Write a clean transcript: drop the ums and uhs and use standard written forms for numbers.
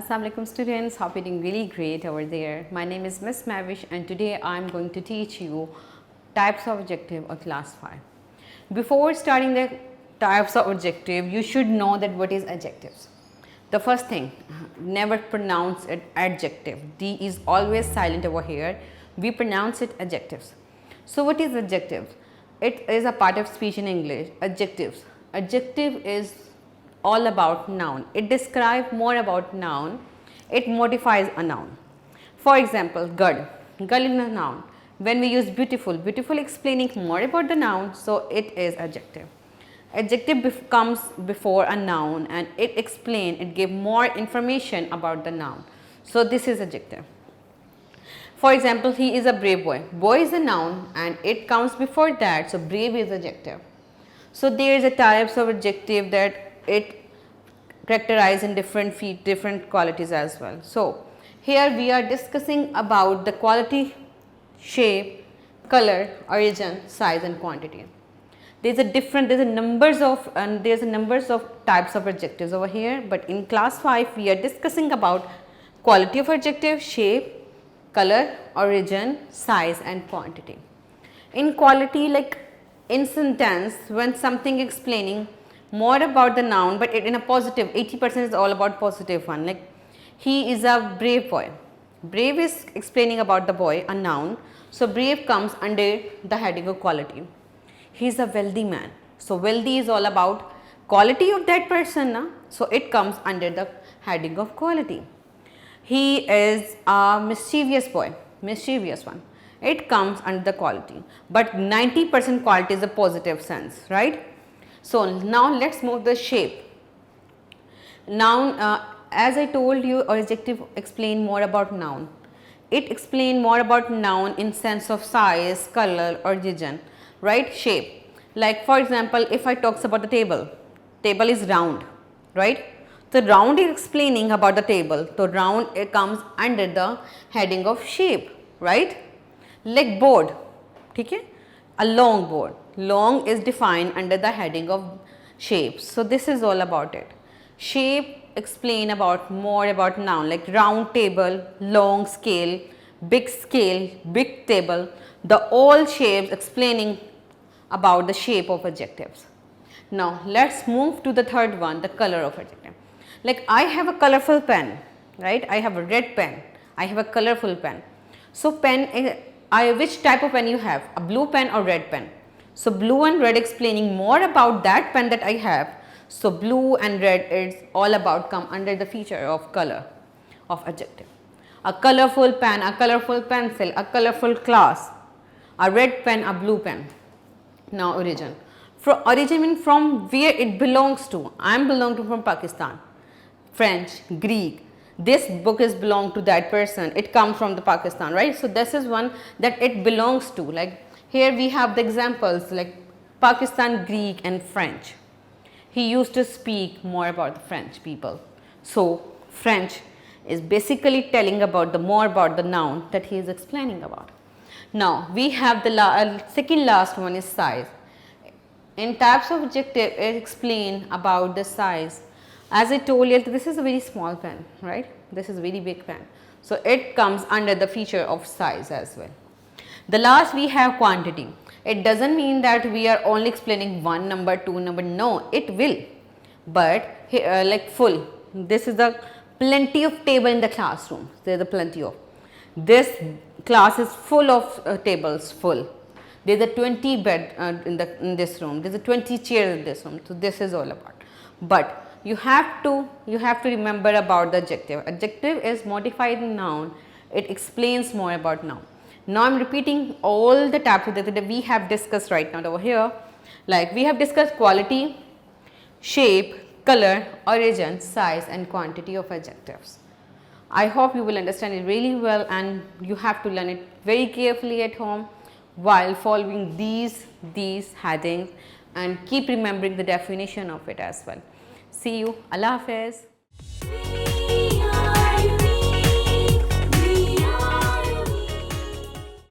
Assalamu alaikum students, hope you're doing really great over there. My name is Miss Mavish and today I'm going to teach you types of adjective of class 5. Before starting the types of adjective, you should know that what is adjectives. The first thing, never pronounce it adjective. D is always silent over here. We pronounce it adjectives. So what is adjective? It is a part of speech in English. Adjectives. Adjective is all about noun. It describes more about noun. It modifies a noun. For example, good. Good is a noun. When we use beautiful, beautiful explaining more about the noun, so it is adjective. Adjective comes before a noun and it gives more information about the noun. So this is adjective. For example, he is a brave boy. Boy is a noun and it comes before that, so brave is adjective. So there is a types of adjective that it characterize in different qualities as well. So here we are discussing about the quality, shape, color, origin, size and quantity. There's a numbers of types of adjectives over here, but in class 5 we are discussing about quality of adjective, shape, color, origin, size and quantity. In quality, like in sentence, when something explaining more about the noun, but in a positive, 80% is all about positive one, like he is a brave boy. Brave is explaining about the boy, a noun, so brave comes under the heading of quality. He is a wealthy man, so wealthy is all about quality of that person, so it comes under the heading of quality. He is a mischievous boy, mischievous one, it comes under the quality, but 90% quality is a positive sense, right? So now let's move the shape. Noun, as I told you, adjective explain more about noun. It explain more about noun in sense of size, color, origin, right? Shape. Like for example, if I talks about the table, table is round, right? So round is explaining about the table. So round it comes under the heading of shape, right? Like board, okay? A long board. Long is defined under the heading of shape. So this is all about it. Shape explain about more about noun, like round table, long scale, big table. The all shapes explaining about the shape of adjectives. Now let's move to the third one, the color of adjective. Like I have a colorful pen, right? I have a red pen. I have a colorful pen. So pen, which type of pen you have? A blue pen or red pen? So blue and red explaining more about that pen that I have. So blue and red is all about come under the feature of color of adjective. A colorful pen, a colorful pencil, a colorful class, a red pen, a blue pen. Now origin. Origin means from where it belongs to. I am belong from Pakistan, French, Greek. This book is belong to that person. It comes from the Pakistan, right? So this is one that it belongs to. Like here we have the examples like Pakistan, Greek and French. He used to speak more about the French people. So French is basically telling about the more about the noun that he is explaining about. Now we have the second last one is size. In types of adjective, it explain about the size. As I told you, this is a very small pen, right? This is a very big pen. So it comes under the feature of size as well. The last we have quantity. It doesn't mean that we are only explaining one number, two number. No, it will. But like full. This is the plenty of table in the classroom. There is a plenty of. This class is full of tables, full. There is a 20 bed in this room. There is a 20 chairs in this room. So this is all about. But you have to remember about the adjective. Adjective is modified noun. It explains more about noun. Now I am repeating all the types of adjective that we have discussed right now over here. Like we have discussed quality, shape, color, origin, size and quantity of adjectives. I hope you will understand it really well and you have to learn it very carefully at home while following these headings and keep remembering the definition of it as well. See you. Allah Hafiz.